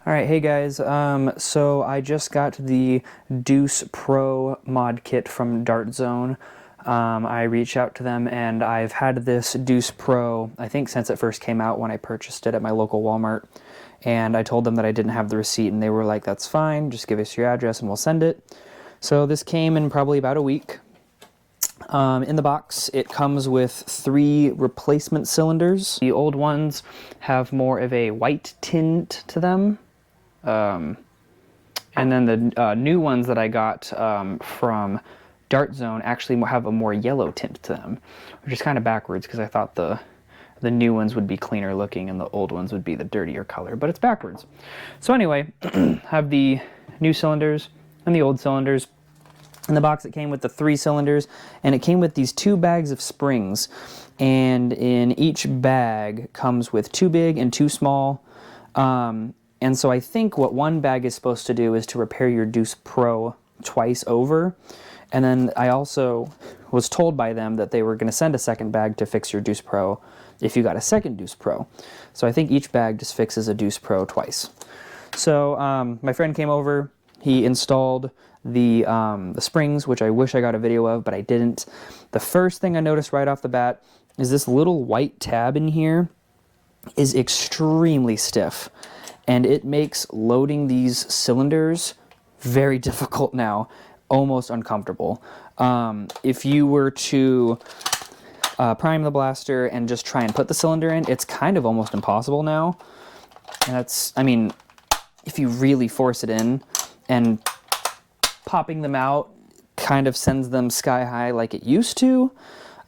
All right, hey guys, so I just got the Deuce Pro mod kit from Dart Zone. I reached out to them and I've had this Deuce Pro, I think since it first came out when I purchased it at my local Walmart. And I told them that I didn't have the receipt and they were like, that's fine, just give us your address and we'll send it. So this came in probably about a week. In the box, it comes with 3 replacement cylinders. The old ones have more of a white tint to them. And then the new ones that I got from Dart Zone actually have a more yellow tint to them, which is kind of backwards because I thought the new ones would be cleaner looking and the old ones would be the dirtier color, but it's backwards. So anyway, have the new cylinders and the old cylinders. In the box it came with the 3 cylinders, and it came with these 2 bags of springs, and in each bag comes with 2 big and 2 small. And so I think what one bag is supposed to do is to repair your Deuce Pro twice over. And then I also was told by them that they were going to send a second bag to fix your Deuce Pro if you got a second Deuce Pro. So I think each bag just fixes a Deuce Pro twice. So my friend came over, he installed the springs, which I wish I got a video of, but I didn't. The first thing I noticed right off the bat is this little white tab in here is extremely stiff. And it makes loading these cylinders very difficult now, almost uncomfortable. If you were to prime the blaster and just try and put the cylinder in, it's kind of almost impossible now. And that's, I mean, if you really force it in, and popping them out kind of sends them sky high like it used to.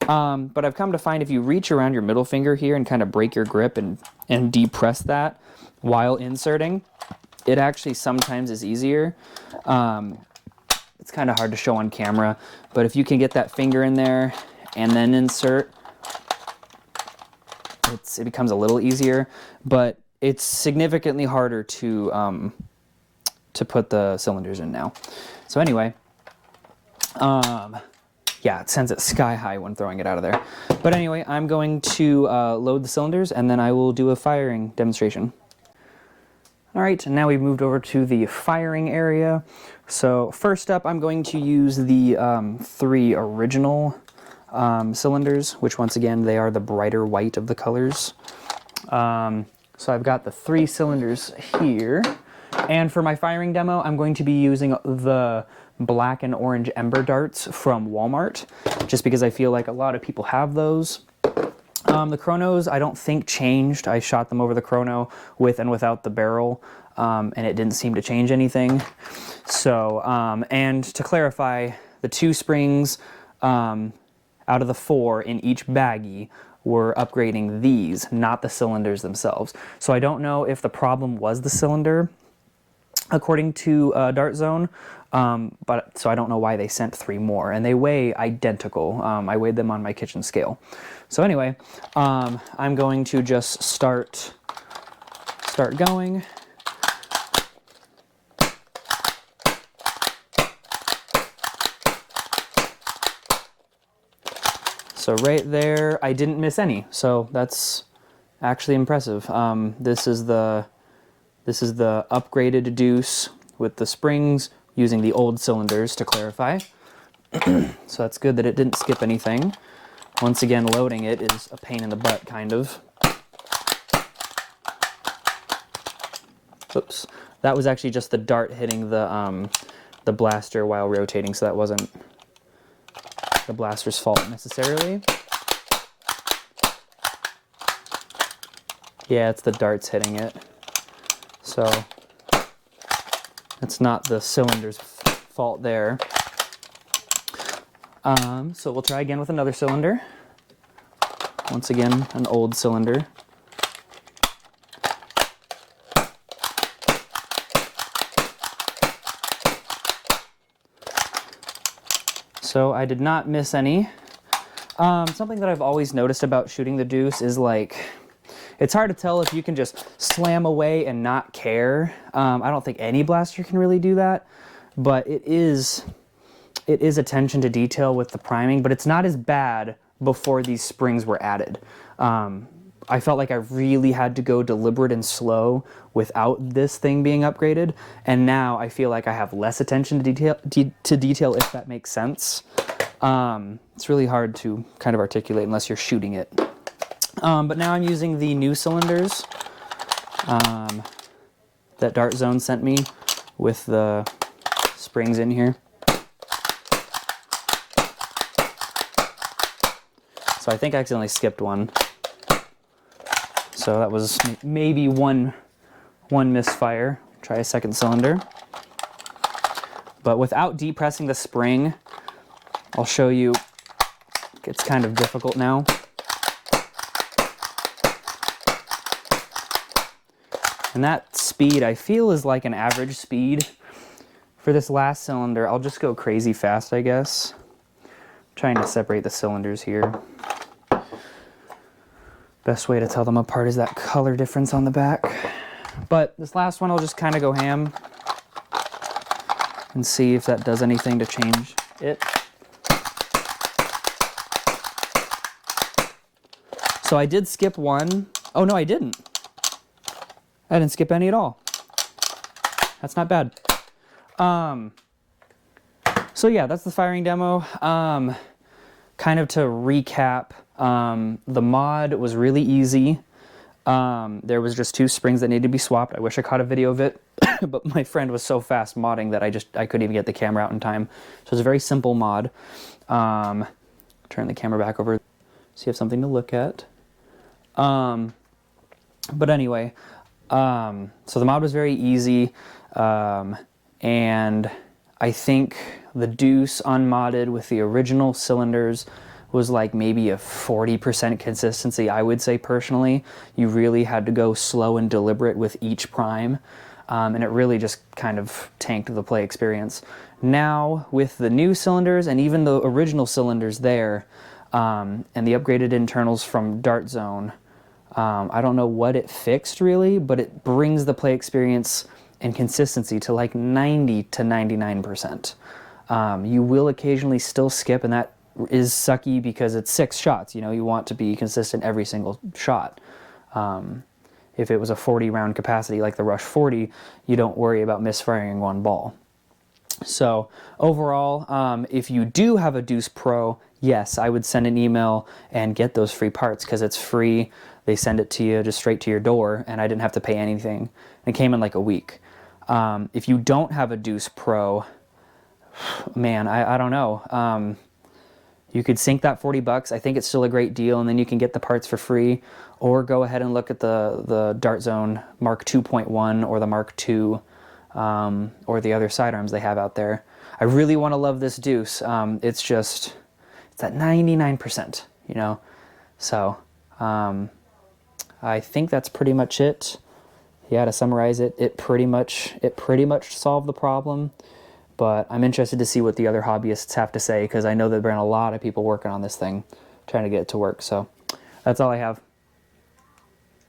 But I've come to find if you reach around your middle finger here and kind of break your grip and depress that while inserting, it actually sometimes is easier. It's kind of hard to show on camera, but if you can get that finger in there and then insert, it becomes a little easier, but it's significantly harder to put the cylinders in now. So anyway, yeah, it sends it sky high when throwing it out of there. But anyway, I'm going to load the cylinders and then I will do a firing demonstration. All right, and now we've moved over to the firing area. So first up, I'm going to use the 3 original cylinders, which once again, they are the brighter white of the colors. So I've got the 3 cylinders here. And for my firing demo, I'm going to be using the black and orange ember darts from Walmart, just because I feel like a lot of people have those. The chronos I don't think changed. I shot them over the chrono with and without the barrel, and it didn't seem to change anything. So, and to clarify, the 2 springs out of the 4 in each baggie were upgrading these, not the cylinders themselves. So I don't know if the problem was the cylinder, according to Dart Zone, but so I don't know why they sent 3 more, and they weigh identical. I weighed them on my kitchen scale. So anyway, I'm going to just start going. So right there, I didn't miss any. So that's actually impressive. This is the upgraded Deuce with the springs using the old cylinders, to clarify. So that's good that it didn't skip anything. Once again, loading it is a pain in the butt, kind of. Oops. That was actually just the dart hitting the blaster while rotating, so that wasn't the blaster's fault necessarily. Yeah, it's the darts hitting it. So it's not the cylinder's fault there. So we'll try again with another cylinder. Once again, an old cylinder. So I did not miss any. Something that I've always noticed about shooting the Deuce is like, it's hard to tell if you can just slam away and not care. I don't think any blaster can really do that, but it is attention to detail with the priming, but it's not as bad before these springs were added. I felt like I really had to go deliberate and slow without this thing being upgraded, and now I feel like I have less attention to detail, if that makes sense. It's really hard to kind of articulate unless you're shooting it. But now I'm using the new cylinders that Dart Zone sent me with the springs in here. So I think I accidentally skipped one. So that was maybe one misfire. Try a second cylinder. But without depressing the spring, I'll show you, it's kind of difficult now. And that speed, I feel, is like an average speed. For this last cylinder, I'll just go crazy fast, I guess. I'm trying to separate the cylinders here. Best way to tell them apart is that color difference on the back. But this last one, I'll just kind of go ham and see if that does anything to change it. So I did skip one. Oh no, I didn't. I didn't skip any at all. That's not bad. So yeah, that's the firing demo. Kind of to recap, the mod was really easy. There was just 2 springs that needed to be swapped. I wish I caught a video of it, but my friend was so fast modding that I couldn't even get the camera out in time. So it's a very simple mod. Turn the camera back over, so you have something to look at. But anyway, so the mod was very easy, and I think the Deuce unmodded with the original cylinders was like maybe a 40% consistency, I would say personally. You really had to go slow and deliberate with each prime, and it really just kind of tanked the play experience. Now, with the new cylinders and even the original cylinders there, and the upgraded internals from Dart Zone, I don't know what it fixed really, but it brings the play experience and consistency to like 90 to 99%. You will occasionally still skip, and that is sucky because it's 6 shots. You know, you want to be consistent every single shot. If it was a 40 round capacity like the Rush 40, you don't worry about misfiring one ball. So overall, if you do have a Deuce Pro, yes, I would send an email and get those free parts because it's free. They send it to you just straight to your door, and I didn't have to pay anything. It came in like a week. If you don't have a Deuce Pro, man, I don't know. You could sink that 40 bucks. I think it's still a great deal, and then you can get the parts for free, or go ahead and look at the Dart Zone Mark 2.1 or the Mark II, or the other sidearms they have out there. I really want to love this Deuce. It's at 99%, you know? So, I think that's pretty much it. Yeah, to summarize it, it pretty much solved the problem. But I'm interested to see what the other hobbyists have to say, because I know there've been a lot of people working on this thing, trying to get it to work. So that's all I have.